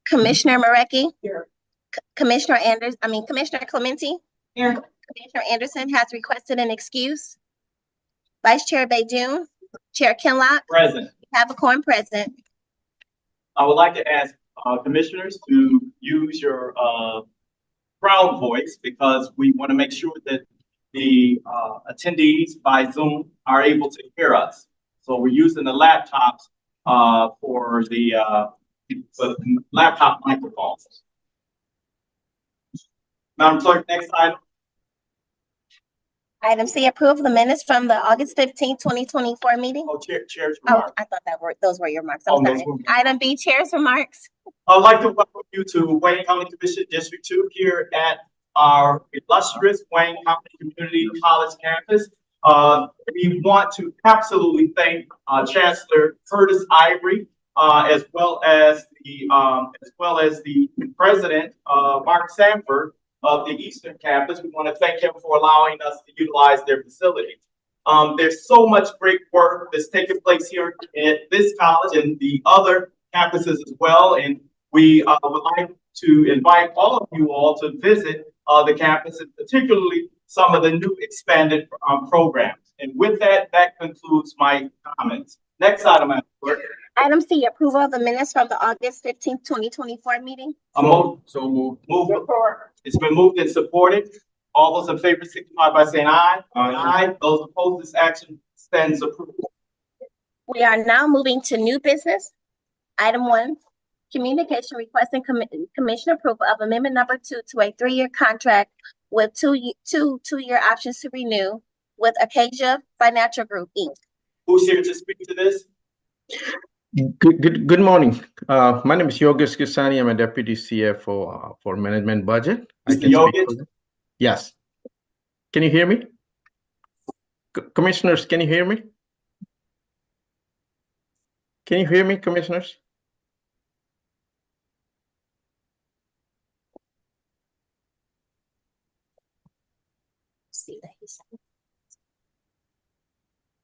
Commissioner Marecki. Here. Commissioner Clementi. Here. Commissioner Anderson has requested an excuse. Vice Chair Bajun. Chair Kinlock. Present. We have a quorum present. I would like to ask commissioners to use your crowd voice because we want to make sure that the attendees by Zoom are able to hear us. So we're using the laptops for the laptop microphones. Madam Clerk, next item. Item C, approve the minutes from the August 15th, 2024 meeting. Oh, Chair's Oh, remarks. I thought those were your remarks. I'm sorry. Item B, Chair's remarks. I'd like to welcome you to Wayne County Commission District 2 here at our illustrious Wayne County Community College campus. We want to absolutely thank Chancellor Curtis Ivory, as well as the President Mark Sanford of the Eastern Campus. We want to thank him for allowing us to utilize their facilities. There's so much great work that's taking place here at this college and the other campuses as well. And we would like to invite all of you all to visit the campus, and particularly some of the new expanded programs. And with that, that concludes my comments. Next item, Madam Clerk. Item C, approval of the minutes from the August 15th, 2024 meeting. So moved. It's been moved and supported. All those in favor signify by saying aye. Aye. Those opposed, this action stands approved. We are now moving to new business. Item 1, communication requesting commission approval of amendment number 2 to a 3-year contract with two-year options to renew with Acacia Financial Group, Inc. Who's here to speak to this? Good morning. My name is Yogesh Kisani. I'm a deputy CFO for management budget. Mr. Yogesh? Yes. Can you hear me? Commissioners, can you hear me? Can you hear me, commissioners?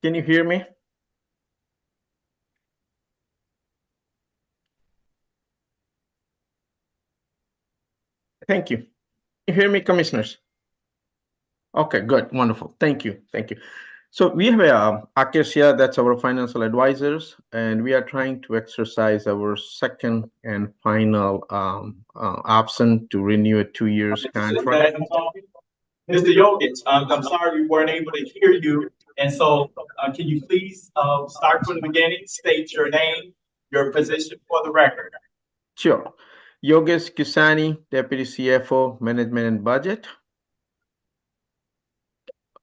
Can you hear me? Thank you. Can you hear me, commissioners? Okay, good, wonderful. Thank you. So we have Acacia, that's our financial advisors, and we are trying to exercise our second and final option to renew a 2-year contract. Mr. Yogesh, I'm sorry we weren't able to hear you. And so can you please start from the beginning, state your name, your position for the record? Sure. Yogesh Kisani, Deputy CFO, Management and Budget.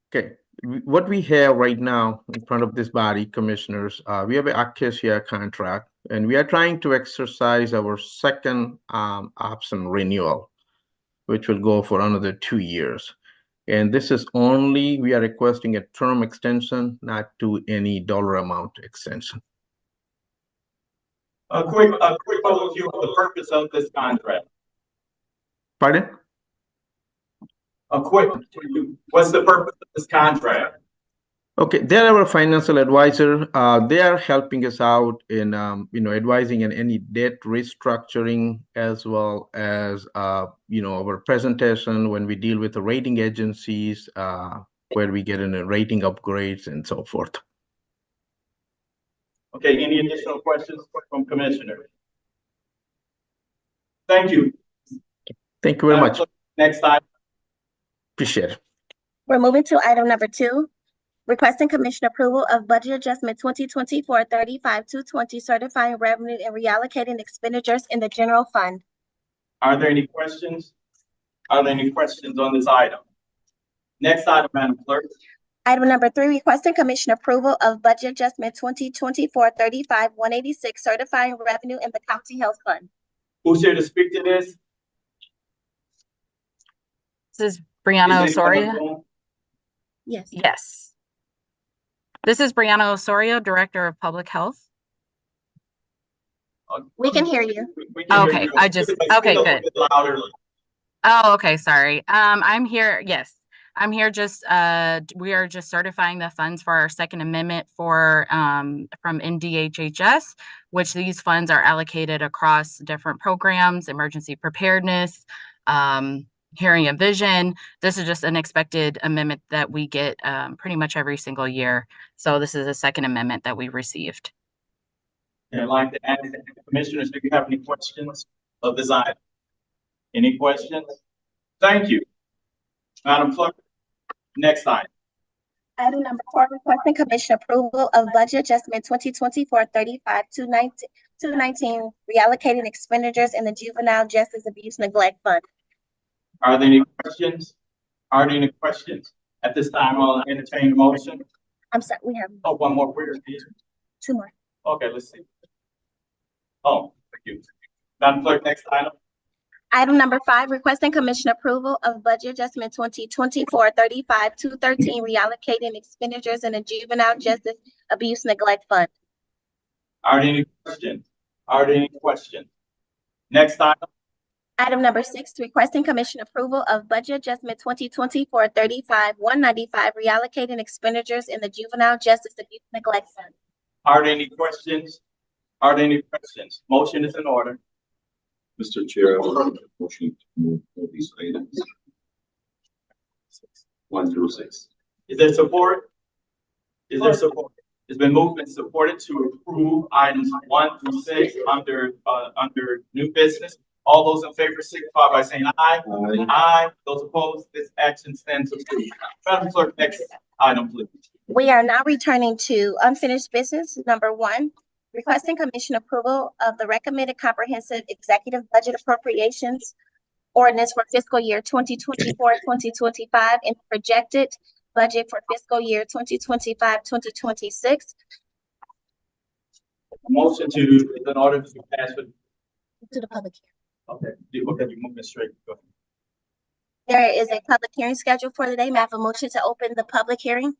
Okay, what we have right now in front of this body, commissioners, we have an Acacia contract, and we are trying to exercise our second option renewal, which will go for another 2 years. And this is only, we are requesting a term extension, not to any dollar amount extension. A quick overview of the purpose of this contract. Pardon? What's the purpose of this contract? Okay, they're our financial advisor. They are helping us out in, advising in any debt restructuring, as well as, our presentation when we deal with the rating agencies, where we get in a rating upgrades and so forth. Okay, any additional questions from commissioners? Thank you. Thank you very much. Next item. Appreciate it. We're moving to item number 2, requesting commission approval of budget adjustment 2024-35-220, certifying revenue and reallocating expenditures in the general fund. Are there any questions? Are there any questions on this item? Next item, Madam Clerk. Item number 3, requesting commission approval of budget adjustment 2024-35-186, certifying revenue in the county health fund. Who's here to speak to this? This is Brianna Osorio. Yes. Yes. This is Brianna Osorio, Director of Public Health. We can hear you. Okay, okay, good. Oh, okay, sorry. I'm here, yes. I'm here just, we are just certifying the funds for our second amendment for, from NDHHS, which these funds are allocated across different programs, emergency preparedness, hearing and vision. This is just an expected amendment that we get, pretty much every single year. So this is a second amendment that we received. And I'd like to ask the commissioners, if you have any questions of this item? Any questions? Thank you. Madam Clerk, next item. Item number 4, requesting commission approval of budget adjustment 2024-35-219, reallocating expenditures in the Juvenile Justice Abuse Neglect Fund. Are there any questions? Are there any questions? At this time, I'll entertain a motion. I'm sorry, we have Oh, one more quick, please. 2 more. Okay, let's see. Oh, thank you. Madam Clerk, next item. Item number 5, requesting commission approval of budget adjustment 2024-35-213, reallocating expenditures in the Juvenile Justice Abuse Neglect Fund. Are there any questions? Are there any questions? Next item. Item number 6, requesting commission approval of budget adjustment 2024-35-195, reallocating expenditures in the Juvenile Justice Abuse Neglect Fund. Are there any questions? Are there any questions? Motion is in order. Mr. Chair, I will make a motion to move all these items. 1 through 6. Is there support? Is there support? It's been moved and supported to approve items 1 through 6 under new business. All those in favor signify by saying aye. Aye. Aye. Those opposed, this action stands approved. Madam Clerk, next item, please. We are now returning to unfinished business. Number 1, requesting commission approval of the recommended comprehensive executive budget appropriations ordinance for fiscal year 2024-2025 and projected budget for fiscal year 2025-2026. Motion to, is in order to pass with, To the public hearing. okay, you move it straight. Go ahead. There is a public hearing scheduled for today. May I have a motion to open the public hearing?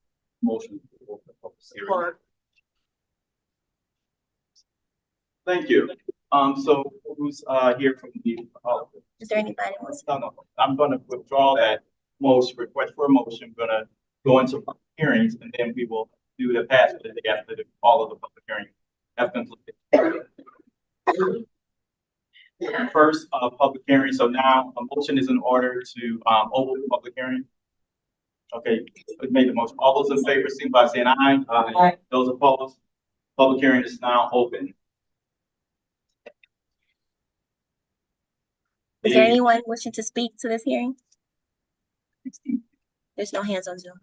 Motion to open the public hearing. Thank you. So who's here from the? Is there anybody who wants? No, I'm gonna withdraw that request for a motion. I'm gonna go into public hearings and then we will do the pass with it after all of the public hearings have concluded. First, public hearing. So now a motion is in order to open the public hearing. Okay, we made the motion. All those in favor, signify by saying aye. Aye. Those opposed, public hearing is now open. Is there anyone wishing to speak to this hearing? There's no hands on Zoom.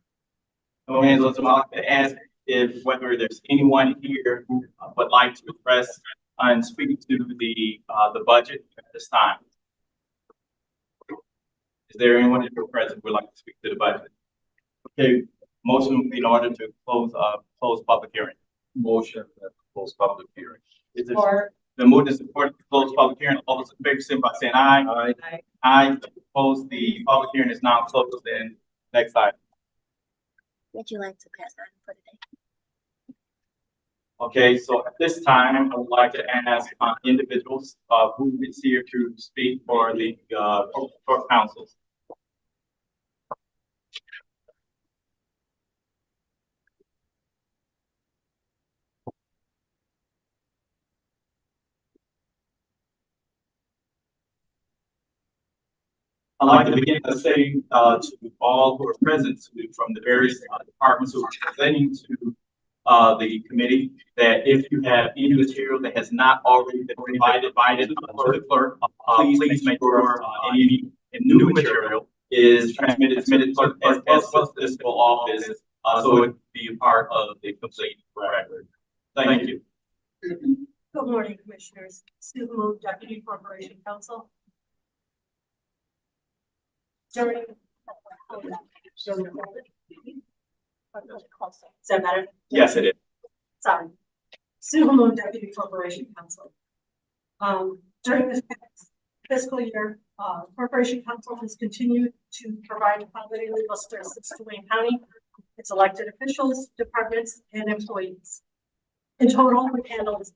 No hands on Zoom. I'd like to ask if whether there's anyone here who would like to express and speak to the budget at this time. Is there anyone in the present who would like to speak to the budget? Okay, motion in order to close public hearing. Motion to close public hearing. Is there the move is supported to close public hearing? All those in favor, signify by saying aye. Aye. Aye. Opposed, the public hearing is now closed. Then next item. Would you like to pass that for today? Okay, so at this time, I would like to ask individuals who is here to speak for the for councils. I'd like to begin by saying to all who are present, from the various departments who are presenting to the committee, that if you have any material that has not already been provided to the clerk, please make sure any new material is transmitted to the clerk as well as the fiscal office, so it can be a part of the complete record. Thank you. Good morning, Commissioners. Sue Moon, Deputy Corporation Counsel. During. Is that better? Yes, it is. Sorry. Sue Moon, Deputy Corporation Counsel. During this past fiscal year, Corporation Counsel has continued to provide quality legal services to Wayne County, its elected officials, departments, and employees. In total, we handled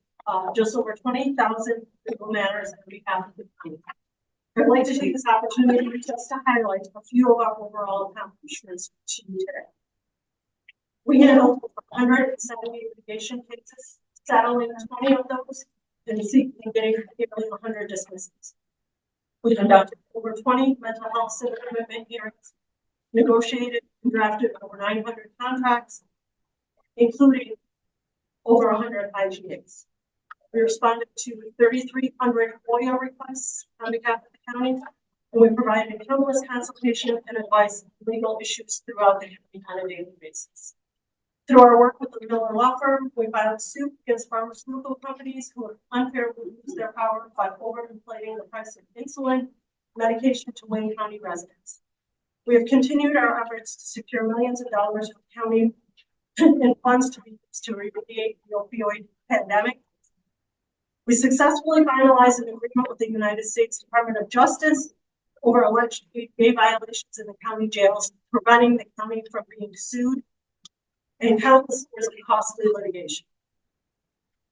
just over 20,000 legal matters on behalf of the county. I'd like to take this opportunity just to highlight a few of our overall accomplishments to you today. We handled 170 litigation cases, settling 20 of those, and getting nearly 100 dismissals. We conducted over 20 mental health civil commitment hearings, negotiated and drafted over 900 contracts, including over 100 IGAs. We responded to 3,300 FOIA requests on behalf of the county, and we provided countless consultation and advice on legal issues throughout the county on a daily basis. Through our work with the Miller Law Firm, we filed suit against pharmaceutical companies who have unfairly used their power by overinflating the price of insulin medication to Wayne County residents. We have continued our efforts to secure millions of dollars from the county and funds to be used to remediate the opioid pandemic. We successfully finalized an agreement with the United States Department of Justice over alleged gay violations in the county jails, preventing the county from being sued and countless years of costly litigation.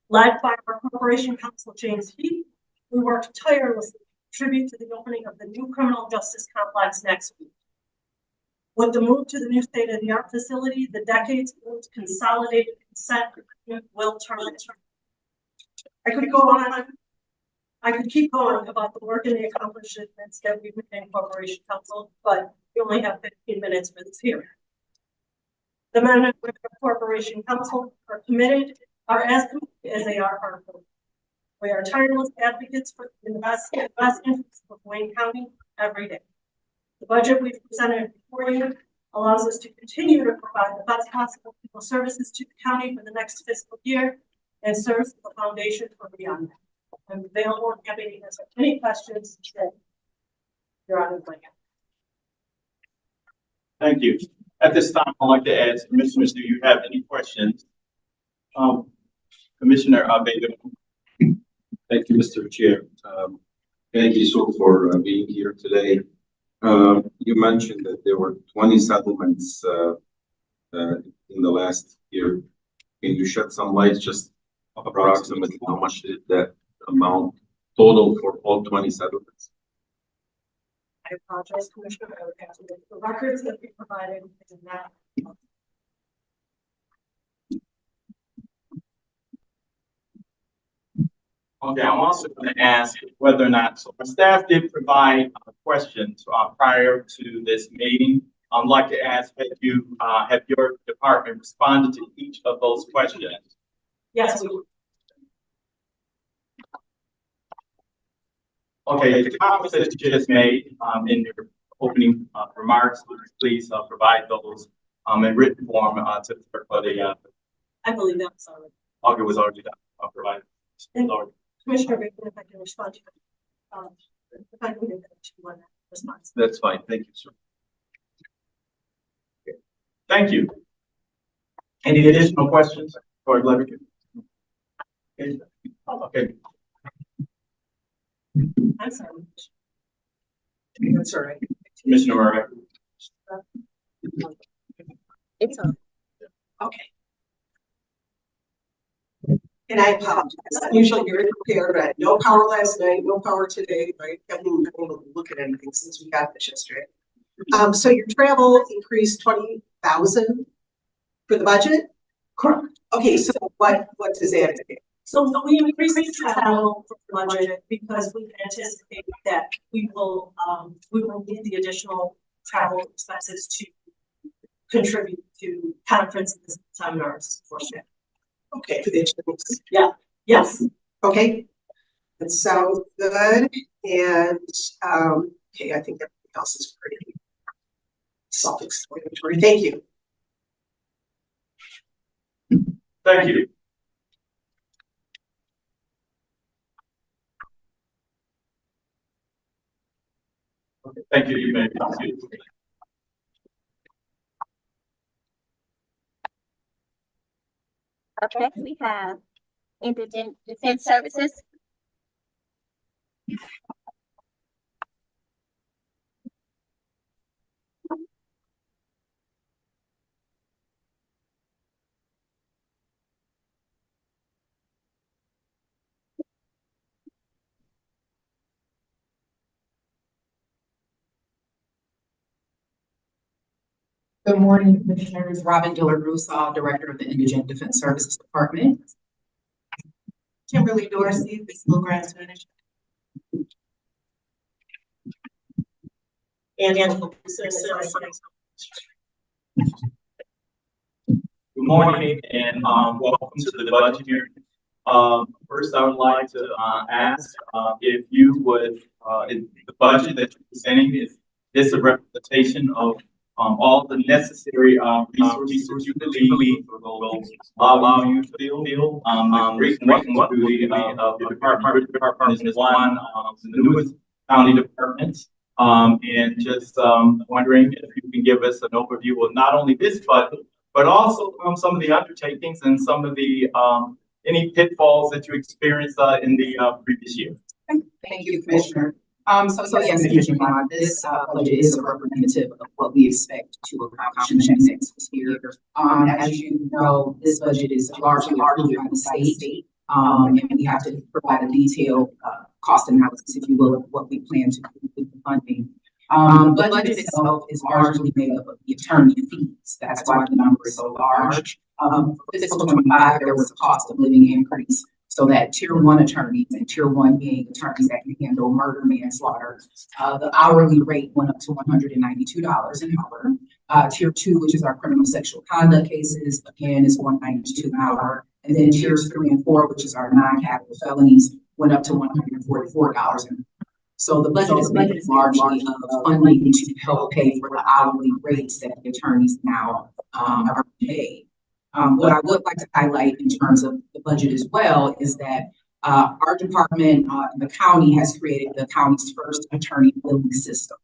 Led by our corporation counsel, James Heath, we worked tirelessly to contribute to the opening of the new criminal justice complex next week. With the move to the new state-of-the-art facility, the decades-old consolidated consent agreement will terminate. I could go on. I could keep going about the work and the accomplishments that we've made in Corporation Council, but we only have 15 minutes for this hearing. The men and women of Corporation Council are as committed as they are hardworking. We are tireless advocates in the best interests of Wayne County every day. The budget we've presented before you allows us to continue to provide the best possible people services to the county for the next fiscal year and serves as the foundation for beyond that. I'm available and happy to answer any questions that you're on the Thank you. At this time, I'd like to ask commissioners, do you have any questions? Commissioner Baker. Thank you, Mr. Chair. Thank you so for being here today. You mentioned that there were 20 settlements in the last year. Can you shed some light, just approximately how much did that amount total for all 20 settlements? I apologize, Commissioner. I would have to look at the records that we provided in that. Okay, I'm also going to ask whether or not, so our staff did provide questions prior to this meeting. I'd like to ask that you have your department responded to each of those questions. Yes. Okay, the comments that you just made in your opening remarks, please provide those in written form to for the. I believe that was already. Okay, was already done. Provided. Commissioner Baker, if I can respond to if I can get that to one response. That's fine. Thank you, sir. Okay. Thank you. Any additional questions for Levitt? Okay. Okay. I'm sorry. That's all right. Commissioner Murray. It's on. Okay. And I apologize. I'm usually very prepared. I had no power last night, no power today. I haven't even been able to look at anything since we got this yesterday. So your travel increased 20,000 for the budget? Correct. Okay, so what does that mean? So we increased the travel for the budget because we anticipate that we will need the additional travel expenses to contribute to conferences, seminars, for sure. Okay, for the insurance. Yeah. Yes. Okay, that sounds good. And okay, I think everything else is pretty self-explanatory. Thank you. Thank you. Okay, thank you. You may proceed. Up next, we have Indigent Defense Services. Good morning, Commissioners. Robin Dillard Rusaw, Director of the Indigent Defense Services Department. Kimberly Dorsey, Fiscal Grants Manager. And Angela Good morning and welcome to the budget hearing. First, I would like to ask if you would, if the budget that you're presenting is a representation of all the necessary resources you believe will allow you to feel great and responsibility of the department. The department is one of the newest county departments. And just wondering if you can give us an overview of not only this budget, but also some of the undertakings and some of the any pitfalls that you experienced in the previous year. Thank you, Commissioner. So yes, Commissioner, this budget is a representative of what we expect to accomplish in the next year. As you know, this budget is largely approved by the state, and we have to provide a detailed cost analysis, if you will, of what we plan to do with the funding. The budget itself is largely made up of the attorney fees. That's why the number is so large. For fiscal 25, there was a cost of living increase, so that tier 1 attorneys, and tier 1 being attorneys that can handle murder, manslaughter, the hourly rate went up to $192 an hour. Tier 2, which is our criminal sexual conduct cases, again is $192 an hour. And then tiers 3 and 4, which is our non-capital felonies, went up to $144 an hour. So the budget is made largely of funding to help pay for the hourly rates that the attorneys now are paid. What I would like to highlight in terms of the budget as well is that our department, the county, has created the county's first attorney billing system.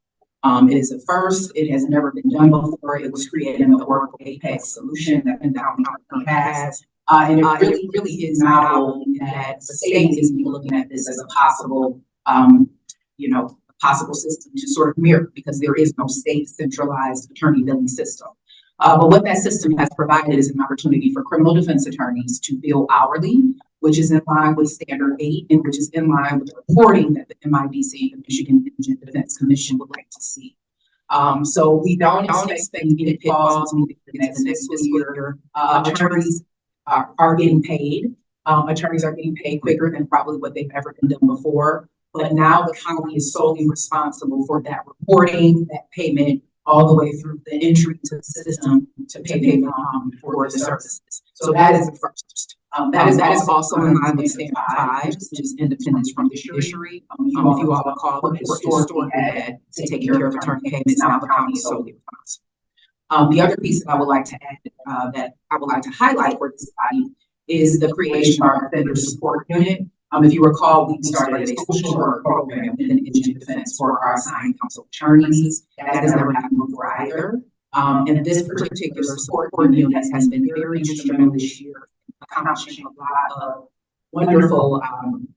It is a first. It has never been done before. It was created in the Oracle Apex solution that the county has. And it really is novel in that the state is looking at this as a possible, possible system to sort of mirror, because there is no state centralized attorney billing system. But what that system has provided is an opportunity for criminal defense attorneys to bill hourly, which is in line with Standard 8 and which is in line with the reporting that the MIDC, the Michigan Indigent Defense Commission, would like to see. So we don't expect any pitfalls in the next fiscal year. Attorneys are getting paid. Attorneys are getting paid quicker than probably what they've ever been done before. But now the county is solely responsible for that reporting, that payment, all the way through the entry to the system to pay them for the services. So that is the first. That is also in line with Standard 5, which is independence from the judiciary. If you all recall, what historically had to take care of attorney payments, now the county is solely responsible. The other piece that I would like to add, that I would like to highlight for this body, is the creation of our offender support unit. If you recall, we started a social work program within Indigent Defense for our assigned counsel attorneys. That has never happened before either. And this particular support unit has been very instrumental this year, accomplishing a lot of wonderful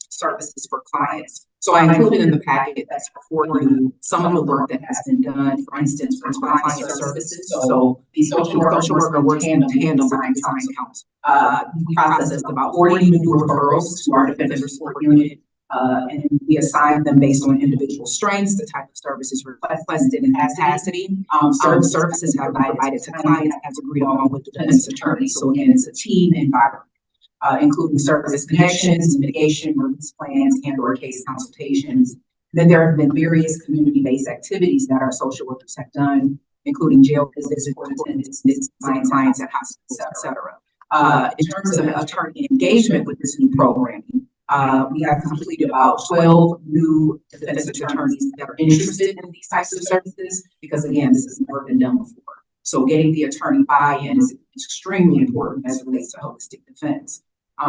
services for clients. So I included in the packet that's before you some of the work that has been done, for instance, for client services. So the social worker works hand in hand with assigned counsel. We processed about 40 new referrals to our defender support unit, and we assign them based on individual strengths, the type of services requested, and capacity. Certain services have been provided to clients as agreed on with defense attorneys. So again, it's a team environment. Including service connections, mitigation, release plans, and/or case consultations. Then there have been various community-based activities that our social workers have done, including jail visits, court attendance, visiting clients at hospitals, et cetera. In terms of attorney engagement with this new programming, we have completed about 12 new defense attorneys that are interested in these types of services, because again, this has never been done before. So getting the attorney buy-in is extremely important as it relates to holistic defense.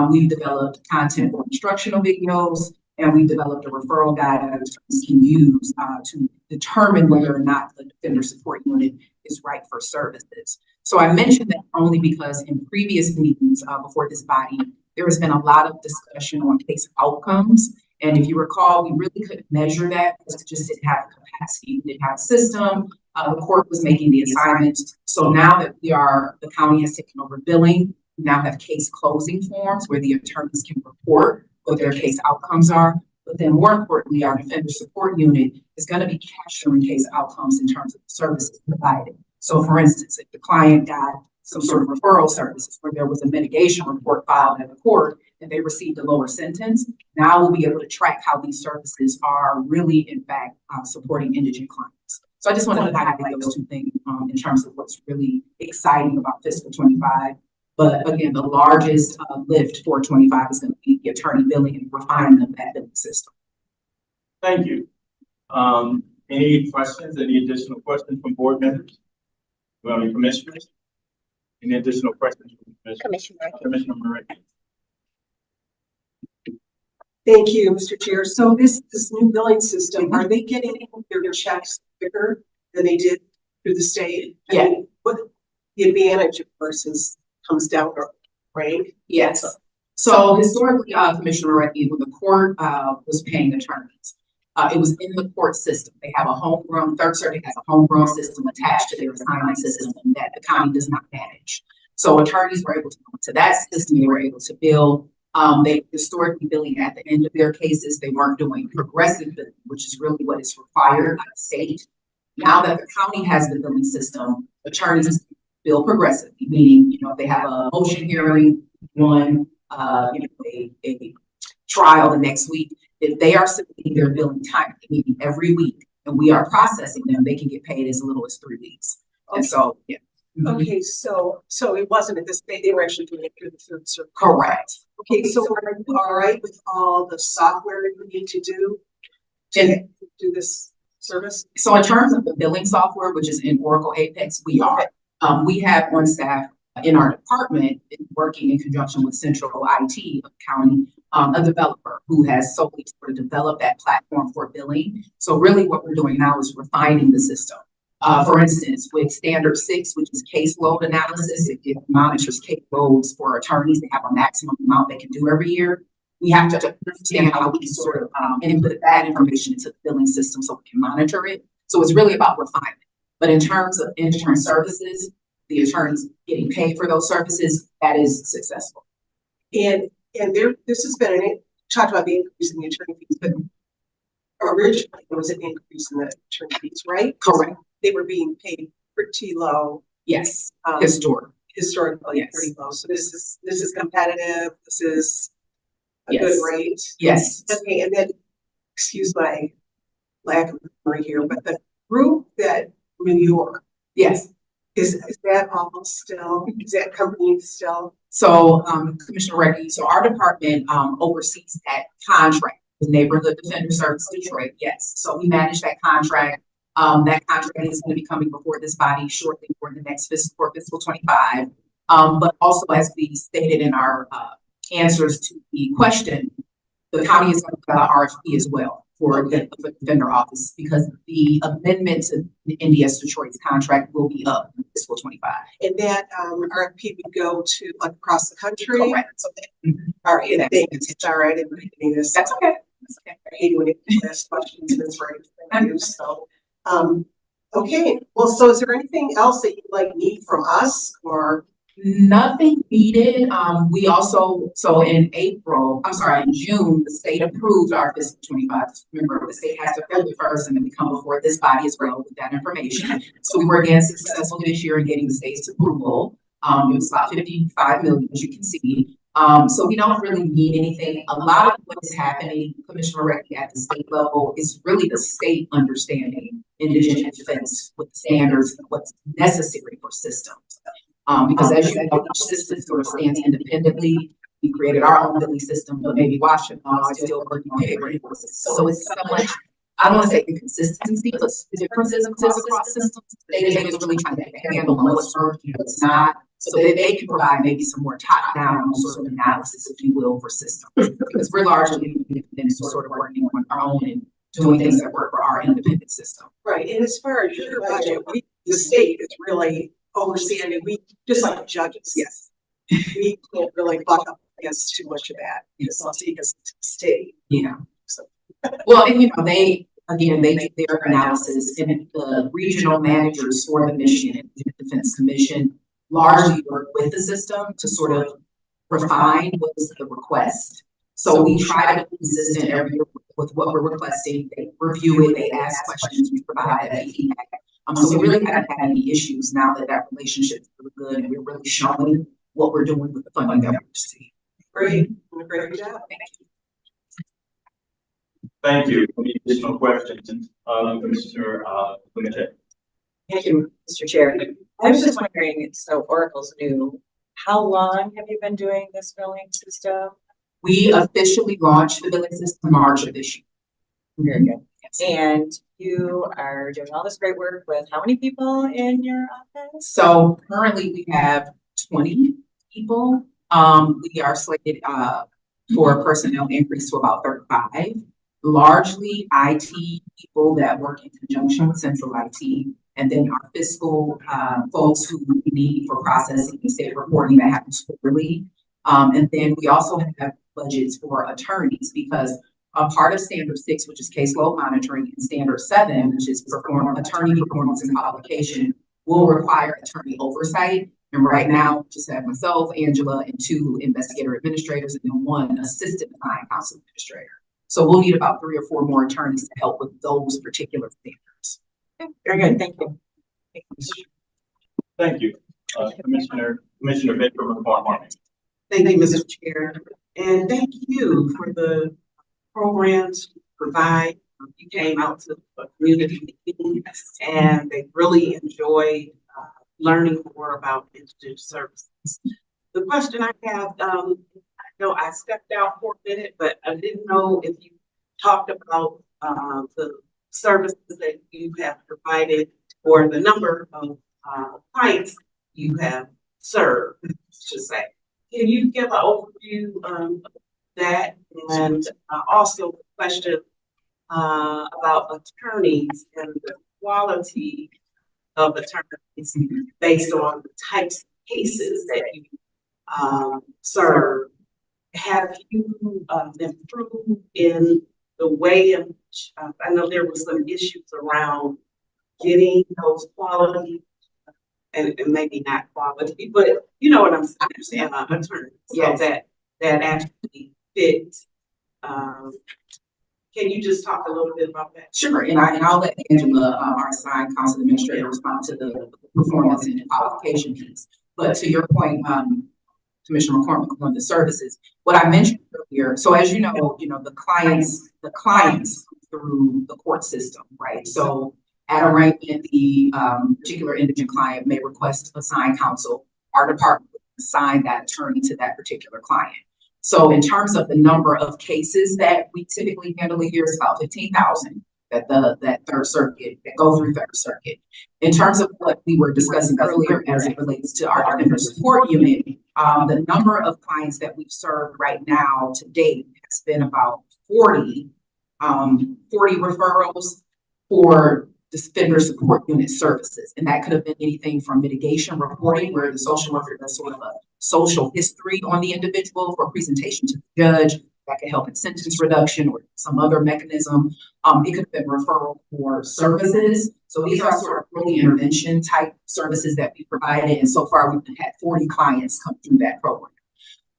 We've developed content for instructional videos, and we've developed a referral guide that attorneys can use to determine whether or not the defender support unit is right for services. So I mentioned that only because in previous meetings before this body, there has been a lot of discussion on case outcomes. And if you recall, we really couldn't measure that because it just didn't have the capacity, we didn't have a system. The court was making the assignments. So now that the county has taken over billing, we now have case closing forms where the attorneys can report what their case outcomes are. But then more importantly, our defender support unit is going to be capturing case outcomes in terms of the services provided. So for instance, if the client got some sort of referral services where there was a mitigation report filed at the court and they received a lower sentence, now we'll be able to track how these services are really, in fact, supporting indigent clients. So I just wanted to highlight those two things in terms of what's really exciting about fiscal 25. But again, the largest lift for 25 is going to be the attorney billing and refinement of that billing system. Thank you. Any questions, any additional questions from board members? Well, any commissioners? Any additional questions from commissioners? Commissioner Moretti. Thank you, Mr. Chair. So this new billing system, are they getting their checks quicker than they did through the state? Yeah. I mean, what the advantage, of course, is comes down to rank. Yes. So historically, Commissioner Moretti, when the court was paying attorneys, it was in the court system. They have a homegrown, Third Circuit has a homegrown system attached to their assignment system that the county does not manage. So attorneys were able to go into that system, they were able to bill. They historically billing at the end of their cases. They weren't doing progressive billing, which is really what is required by the state. Now that the county has the billing system, attorneys bill progressively, meaning, if they have a motion hearing, a trial the next week, if they are submitting their billing timely, meaning every week, and we are processing them, they can get paid as little as 3 weeks. Okay. And so, yeah. Okay, so it wasn't at this state, they were actually doing it through the Third Circuit. Correct. Okay, so are you all right with all the software you need to do to do this service? So in terms of the billing software, which is in Oracle Apex, we are. We have on staff in our department working in conjunction with Central IT of County, a developer who has solely sort of developed that platform for billing. So really what we're doing now is refining the system. For instance, with Standard 6, which is caseload analysis, it monitors caseloads for attorneys. They have a maximum amount they can do every year. We have to understand how we can sort of input that information into the billing system so we can monitor it. So it's really about refinement. But in terms of intern services, the attorneys getting paid for those services, that is successful. And this has been talked about the increase in the attorney fees, but originally there was an increase in the attorney fees, right? Correct. They were being paid pretty low. Yes, historically, yes. Pretty low. So this is competitive. This is a good rate. Yes. Okay, and then excuse my lack of memory here, but the group that New York. Yes. Is that all still? Is that company still? So, Commissioner Reggie, so our department oversees that contract with Neighborhood Defender Service Detroit. Yes. So we manage that contract. That contract is going to be coming before this body shortly for the next fiscal 25. But also, as we stated in our answers to the question, the county is going to file an RFP as well for the defender office because the amendment to the NDS Detroit's contract will be up in fiscal 25. And that RFP would go to like across the country. Correct. All right, it's all right. That's okay. That's okay. I hate when it asks questions. That's right. So, okay. Well, so is there anything else that you need from us or? Nothing needed. We also, so in June, the state approved our fiscal 25. Remember, the state has to fill it first and then we come before this body as well with that information. So we were again successful this year in getting the state's approval. It was about 55 million, as you can see. So we don't really need anything. A lot of what is happening, Commissioner Recchi, at the state level is really the state understanding indigent defense with the standards and what's necessary for systems. Because as you know, each system sort of stands independently. We created our own billing system, but maybe Washington is still working on paper. So it's so much, I don't want to say inconsistency, but differences across systems. They is really trying to handle what's working, what's not, so that they can provide maybe some more top-down sort of analysis, if you will, for systems. Because we're largely independent, sort of working on our own and doing things that work for our independent system. Right, and as far as your budget, the state is really overseeing it. We just like judges. Yes. We can't really buck up against too much of that. It's not because it's state. Yeah. So, well, and they do their analysis, and the regional managers for the Michigan Defense Commission largely work with the system to sort of refine what is the request. So we try to be consistent every year with what we're requesting. They review it, they ask questions, we provide that feedback. So we really haven't had any issues now that that relationship is really good and we're really showing what we're doing with the funding that we're receiving. Great, great job. Thank you. Thank you. Any additional questions? Commissioner, Blanchett. Thank you, Mr. Chair. I was just wondering, so Oracle's new, how long have you been doing this billing system? We officially launched the billing system March of this year. Very good. Yes. And you are doing all this great work with how many people in your office? So currently we have 20 people. We are slated for a personnel increase to about 35, largely IT people that work in conjunction with central IT, and then our fiscal folks who we need for processing and state reporting that happens quarterly. And then we also have budgets for attorneys because a part of Standard 6, which is caseload monitoring, and Standard 7, which is attorney performance and qualification, will require attorney oversight. And right now, just have myself, Angela, and 2 investigator administrators, and then 1 assistant assigned counsel administrator. So we'll need about 3 or 4 more attorneys to help with those particular standards. Very good, thank you. Thank you. Commissioner Baker, Reform Army. Thank you, Mr. Chair, and thank you for the programs you provide. You came out to the community meeting and they really enjoyed learning more about indigent services. The question I have, I know I stepped out for a minute, but I didn't know if you talked about the services that you have provided or the number of clients you have served, I should say. Can you give an overview of that? And also the question about attorneys and the quality of attorneys based on the types of cases that you serve. Have you improved in the way in which, I know there were some issues around getting those quality and maybe not quality, but you know what I'm saying, attorneys, so that actually fit. Can you just talk a little bit about that? Sure, and I'll let Angela, our assigned counsel administrator, respond to the performance and qualification piece. But to your point, Commissioner McCormick, on the services, what I mentioned earlier. So as you know, the clients through the court system, right? So at arraignment, the particular indigent client may request assigned counsel. Our department would assign that attorney to that particular client. So in terms of the number of cases that we typically handle a year, is about 15,000 that Third Circuit, that go through Third Circuit. In terms of what we were discussing earlier as it relates to our defender support unit, the number of clients that we've served right now to date has been about 40 referrals for defender support unit services. And that could have been anything from mitigation reporting, where the social worker does sort of a social history on the individual for presentation to the judge. That could help in sentence reduction or some other mechanism. It could have been referral for services. So these are sort of early intervention type services that we provided. And so far we've had 40 clients come through that program.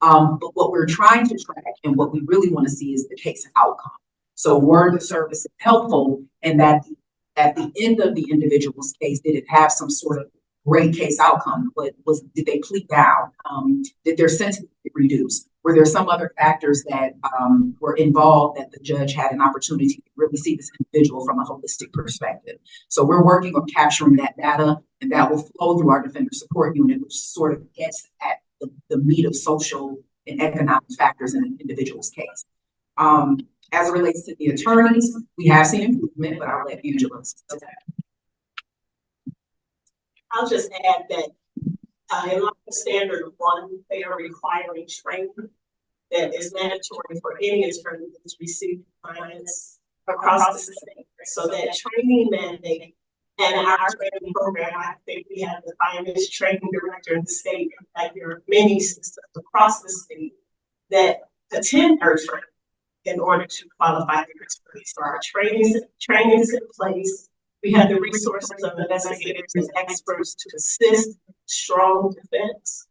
But what we're trying to track and what we really want to see is the case outcome. So were the services helpful, and that at the end of the individual's case, did it have some sort of great case outcome? But did they plead down? Did their sentence get reduced? Were there some other factors that were involved that the judge had an opportunity to really see this individual from a holistic perspective? So we're working on capturing that data, and that will flow through our defender support unit, which sort of gets at the meat of social and economic factors in an individual's case. As it relates to the attorneys, we have seen improvement, but I'll let Angela say that. I'll just add that in Standard 1, they are requiring training that is mandatory for any attorney that's received clients across the state. So that training mandate and our training program, I think we have the finest training director in the state. Like there are many systems across the state that attend our training in order to qualify their attorneys. So our training is in place. We have the resources of investigators and experts to assist strong defense.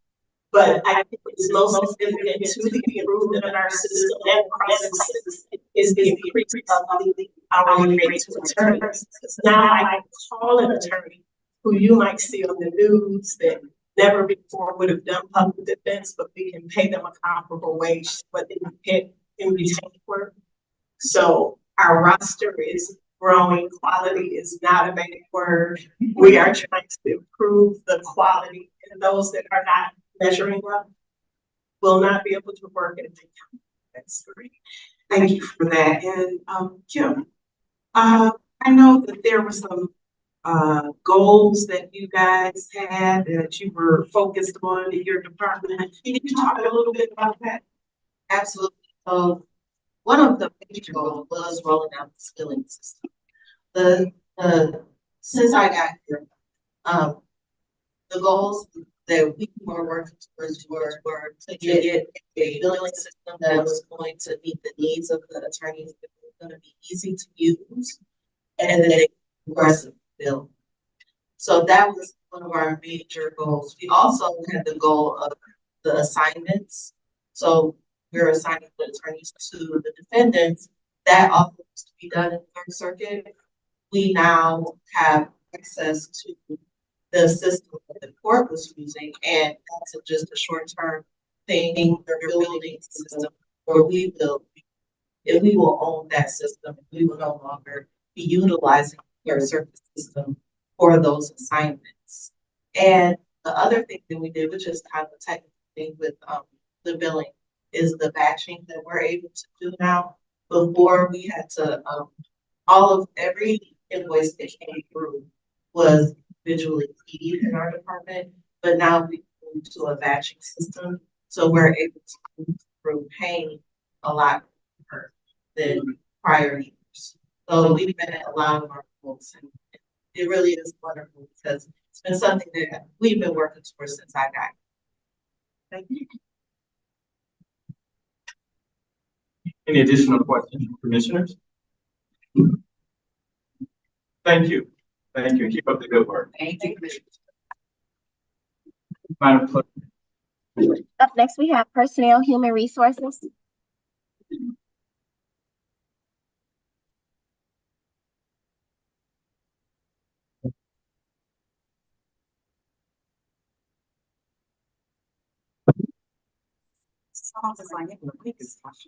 But I think it's most significant to the improvement in our system and processes is the increase of the hourly rate to attorneys. Because now I can call an attorney who you might see on the news that never before would have done public defense, but we can pay them a comparable wage to what they would get in retained work. So our roster is growing. Quality is not a bad word. We are trying to improve the quality, and those that are not measuring well will not be able to work in the county. That's great. Thank you for that. And Kim, I know that there were some goals that you guys had that you were focused on in your department. Can you talk a little bit about that? Absolutely. One of the major goals was rolling out the skilling system. Since I got here, the goals that we were working towards were to get a billing system that was going to meet the needs of the attorneys, that was going to be easy to use, and that they could aggressively bill. So that was one of our major goals. We also had the goal of the assignments. So we're assigning the attorneys to the defendants. That also has to be done in Third Circuit. We now have access to the system that the court was using, and that's just a short-term thing. They're building a system where we will own that system. We will no longer be utilizing the Third Circuit system for those assignments. And the other thing that we did, which is kind of a technical thing with the billing, is the batching that we're able to do now. Before we had to, every invoice that came through was individually keyed in our department, but now we moved to a batching system. So we're able to move through paying a lot more than prior years. So we've been at a lot of our goals, and it really is wonderful because it's been something that we've been working towards since I got here. Thank you. Any additional questions from commissioners? Thank you. Thank you. Keep up the good work. Thank you. Madam Clerk. Up next, we have Personnel Human Resources.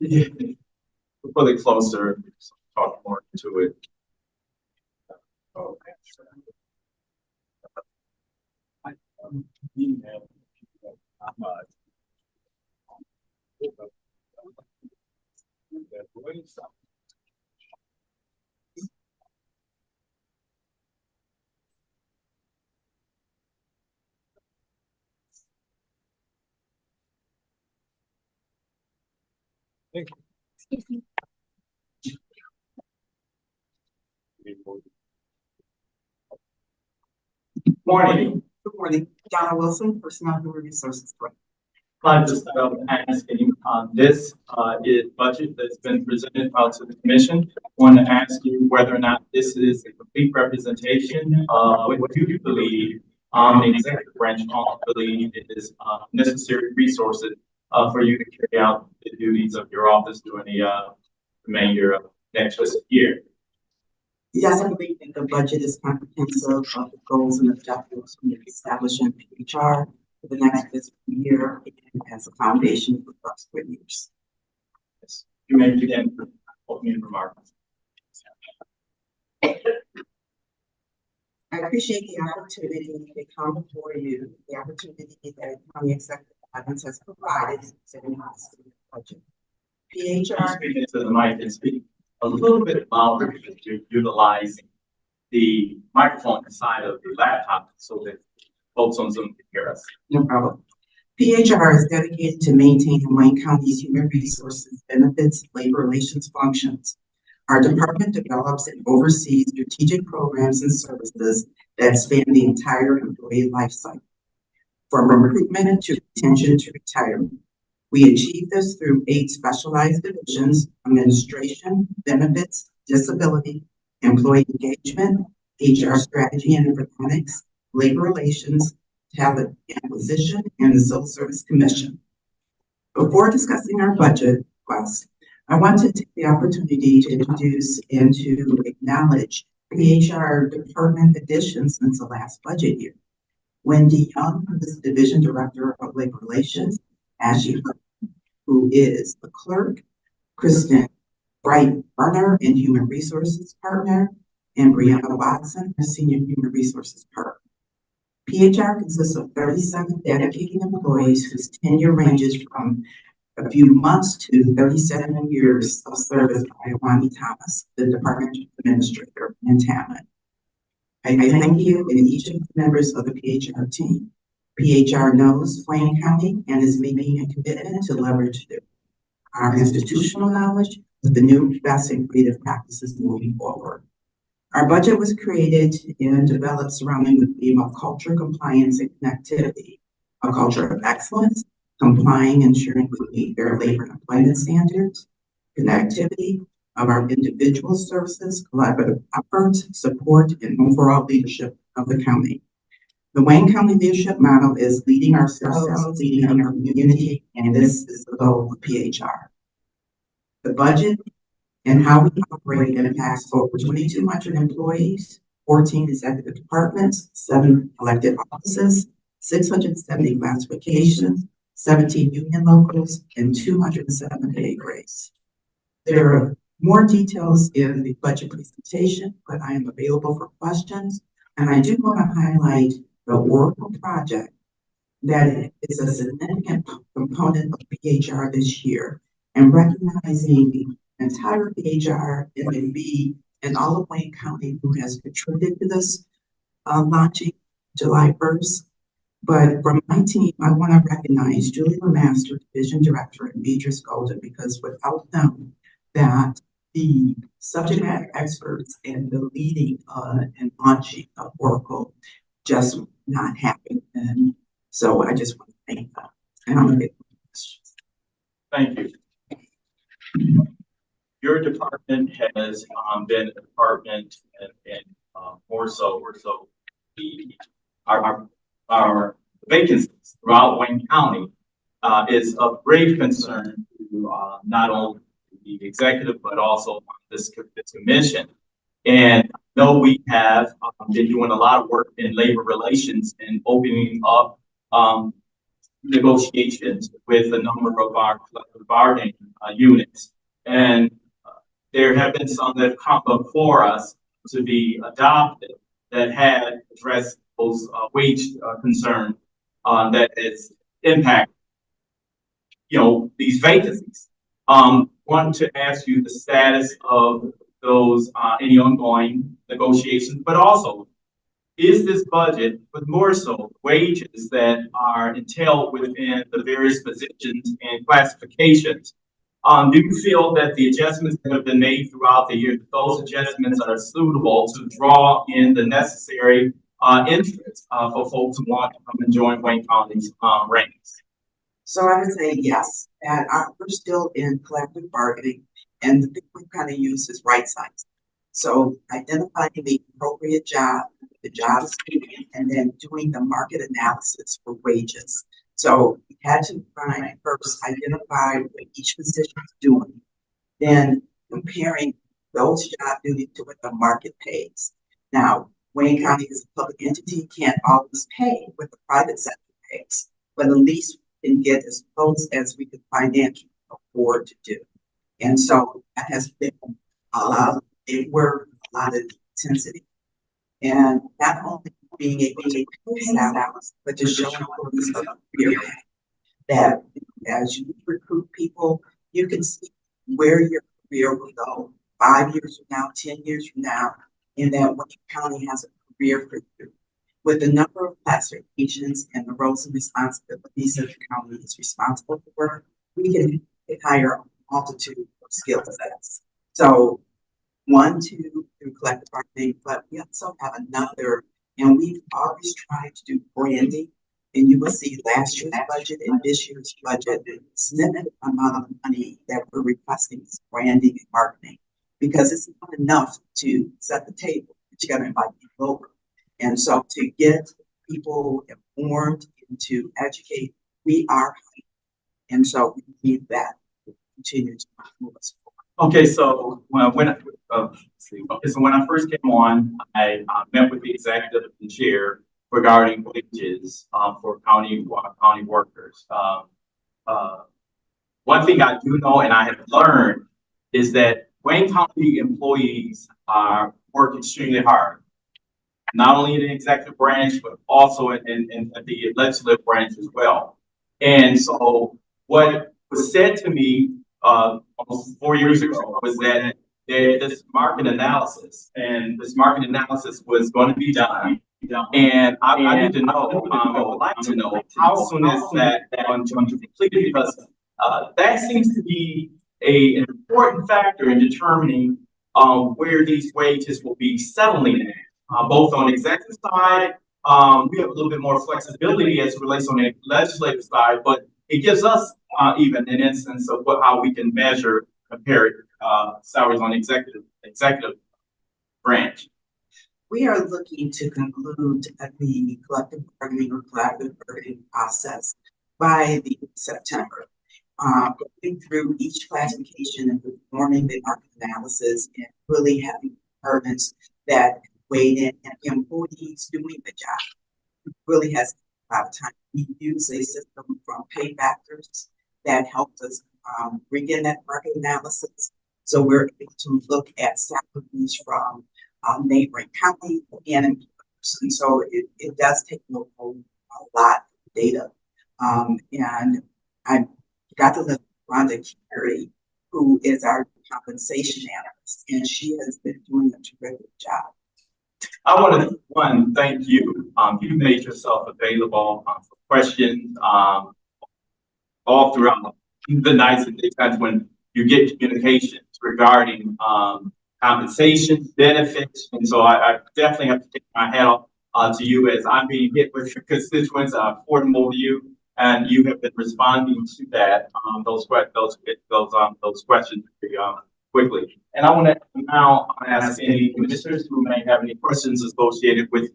Yeah. We're really closer, talk more to it. Okay. Excuse me. Morning. Good morning. Donna Wilson, Personnel Human Resources Director. I just asking this is budget that's been presented to the commission. Want to ask you whether or not this is a complete representation of what you believe the executive branch believe is necessary resources for you to carry out the duties of your office during the remainder of next fiscal year. Yes, I believe that the budget is comprehensive of the goals and objectives we establish in PHR for the next fiscal year and as a foundation for subsequent years. Yes. You may begin with opening remarks. I appreciate the opportunity to come before you, the opportunity that County Executive Evans has provided in the budget. PHR. Speak into the mic and speak a little bit louder because you're utilizing the microphone inside of the laptop so that folks on Zoom can hear us. No problem. PHR is dedicated to maintaining Wayne County's human resources, benefits, labor relations functions. Our department develops and oversees strategic programs and services that span the entire employee life cycle, from recruitment to retention to retirement. We achieve this through 8 specialized divisions: administration, benefits, disability, employee engagement, HR strategy and informatics, labor relations, Talent Acquisition, and the Civil Service Commission. Before discussing our budget request, I want to take the opportunity to introduce and to acknowledge PHR department additions since the last budget year. Wendy Young, who is Division Director of Labor Relations, Ashley Hunt, who is the clerk, Kristen Bright Burner and Human Resources Partner, and Brianna Watson, our Senior Human Resources Partner. PHR consists of 37 dedicated employees whose tenure ranges from a few months to 37 years of service by Wani Thomas, the Department Administrator in Talent. I thank you and each of the members of the PHR team. PHR knows Wayne County and is making a commitment to leverage our institutional knowledge with the new best and creative practices moving forward. Our budget was created and developed surrounding the theme of culture, compliance, and connectivity, a culture of excellence, complying, ensuring we meet fair labor and employment standards, connectivity of our individual services, collaborative efforts, support, and overall leadership of the county. The Wayne County leadership model is leading ourselves, leading our community, and this is the goal of PHR. The budget and how we operate impacts over 2,200 employees, 14 executive departments, 7 elected offices, 670 classifications, 17 union locals, and 207 pay grades. There are more details in the budget presentation, but I am available for questions. And I do want to highlight the Oracle project that is a significant component of PHR this year, and recognizing the entire PHR, MNB, and all of Wayne County who has contributed to this launching July 1st. But from my team, I want to recognize Julie Lemaster, Division Director, and Beatrice Golden, because without them, that the subject matter experts and the leading and launching of Oracle just would not happen. And so I just want to thank them. And I'm going to get questions. Thank you. Your department has been a department and more so our vacancies throughout Wayne County is of great concern to not only the executive but also this commission. And I know we have been doing a lot of work in labor relations and opening up negotiations with a number of our collective bargaining units. And there have been some that have come before us to be adopted that had addressed those wage concerns that has impacted, these vacancies. Want to ask you the status of those, any ongoing negotiations, but also, is this budget, but more so wages that are entailed within the various positions and classifications? Do you feel that the adjustments that have been made throughout the year, those adjustments are suitable to draw in the necessary interest for folks who want to come and join Wayne County's ranks? So I would say yes, and we're still in collective bargaining, and the thing we kind of use is right size. So identifying the appropriate job, the job description, and then doing the market analysis for wages. So we had to first identify what each position is doing, then comparing those job duties to what the market pays. Now, Wayne County is a public entity, can't always pay what the private sector pays, but at least we can get as close as we can financially afford to do. And so that has been a lot of intensity. And not only being able to pay salaries, but to show employees a career path that as you recruit people, you can see where your career will go 5 years from now, 10 years from now, and that Wayne County has a career for you. With the number of classifications and the roles and responsibilities that the county is responsible for, we can hire a multitude of skill sets. So 1, 2 through collective bargaining, but we also have another, and we've always tried to do branding. And you will see last year's budget and this year's budget, a significant amount of money that we're requesting is branding and marketing, because it's not enough to set the table, but you got to invite people over. And so to get people informed and to educate. We are, and so we need that to continue to move us forward. Okay, so when I first came on, I met with the executive and chair regarding wages for county workers. One thing I do know and I have learned is that Wayne County employees work extremely hard, not only in the executive branch, but also in the legislative branch as well. And so what was said to me almost 4 years ago was that this market analysis was going to be done. And I need to know, I would like to know how soon is that going to be completed, because that seems to be an important factor in determining where these wages will be settling at, both on the executive side. We have a little bit more flexibility as it relates on the legislative side, but it gives us even an instance of how we can compare salaries on the executive branch. We are looking to conclude the collective bargaining or collaborative bargaining process by the September. Going through each classification and performing the market analysis and really having departments that weighed in and employees doing the job really has a lot of time. We use a system from pay factors that helps us bring in that market analysis. So we're able to look at salaries from neighboring counties and employers. And so it does take a lot of data. And I got to look at Rhonda Carey, who is our compensation analyst, and she has been doing a terrific job. I want to, thank you. You made yourself available for questions all throughout the nights and days when you get communications regarding compensation, benefits. And so I definitely have to take my hat off to you as I'm being hit with your constituents affordable to you. And you have been responding to that, those questions pretty quickly. And I want to now ask any commissioners who may have any questions associated with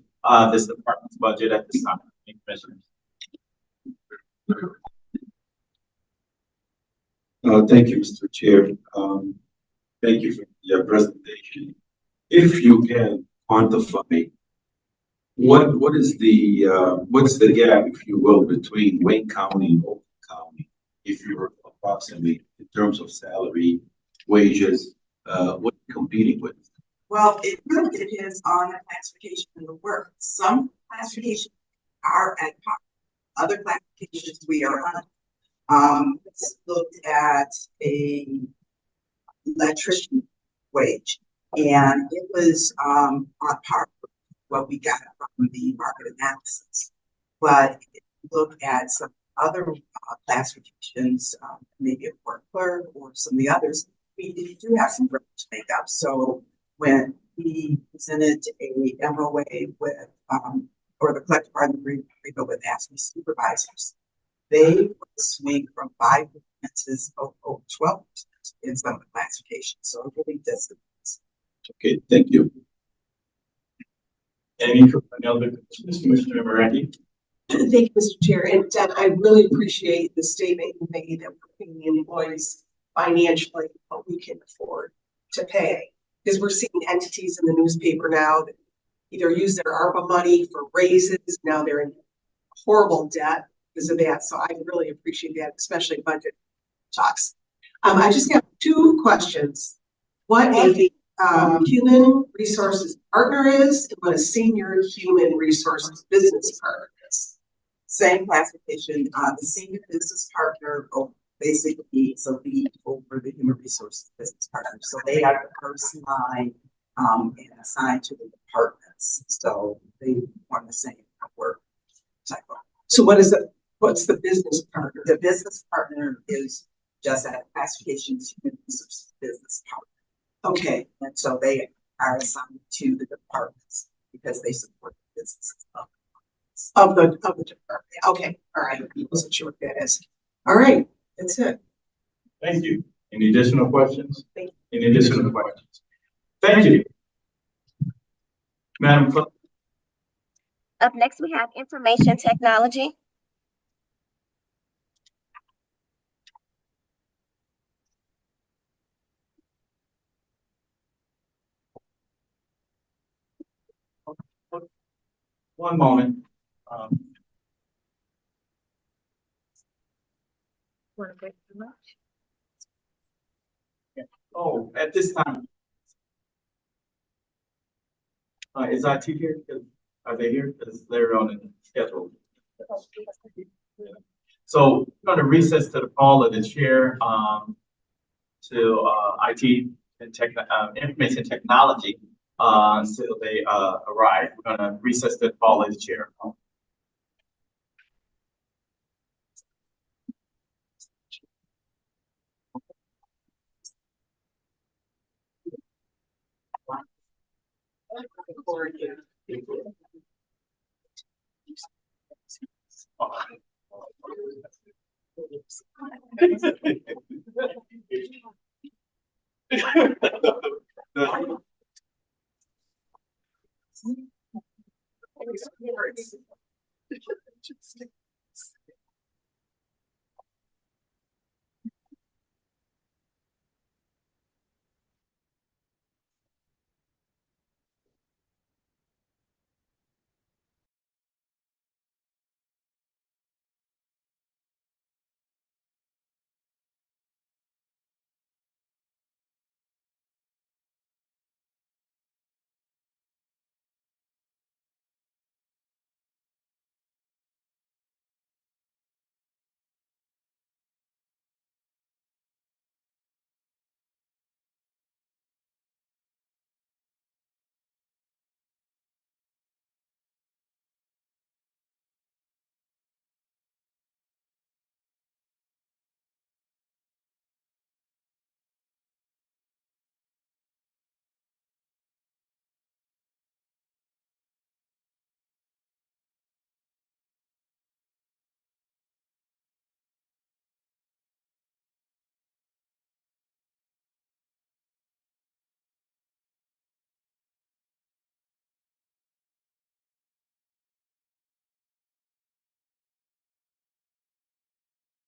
this department's budget at this time. Any commissioners? Thank you, Mr. Chair. Thank you for your presentation. If you can quantify what is what's the gap, if you will, between Wayne County and Oakland County, if you were approximately in terms of salary, wages, what you're competing with? Well, it really depends on the classification of the work. Some classifications are at par. Other classifications we are on. Let's look at a electrician wage, and it was on par with what we got from the market analysis. But if you look at some other classifications, maybe a work clerk or some of the others, we do have some work to make up. So when we presented a MOA with, or the collective bargaining agreement with AFSCME supervisors, they would swing from 5% to 12% in some of the classifications. So it really does depend. Okay, thank you. Any other questions, Commissioner Meraki? Thank you, Mr. Chair. And I really appreciate the statement you made that we're paying the employees financially what we can afford to pay. Because we're seeing entities in the newspaper now that either use their ARPA money for raises, now they're in horrible debt because of that. So I really appreciate that, especially budget talks. I just have two questions. What a human resources partner is and what a senior human resources business partner is. Same classification. The senior business partner basically is a lead over the human resources business partner. So they are the first line and assigned to the departments. So they want the same work type of. So what's the business partner? The business partner is just that classification human resources business partner. Okay. And so they are assigned to the departments because they support the businesses of the department. Okay. All right. I wasn't sure what that is. All right. That's it. Thank you. Any additional questions? Thank you. Any additional questions? Thank you. Madam Clerk. Up next, we have information technology. One moment. Oh, at this time. Is IT here? Are they here? Because they're on the schedule. So we're going to recess to the call of the chair, to, IT and information technology, until they, arrive. We're going to recess to the call of the chair.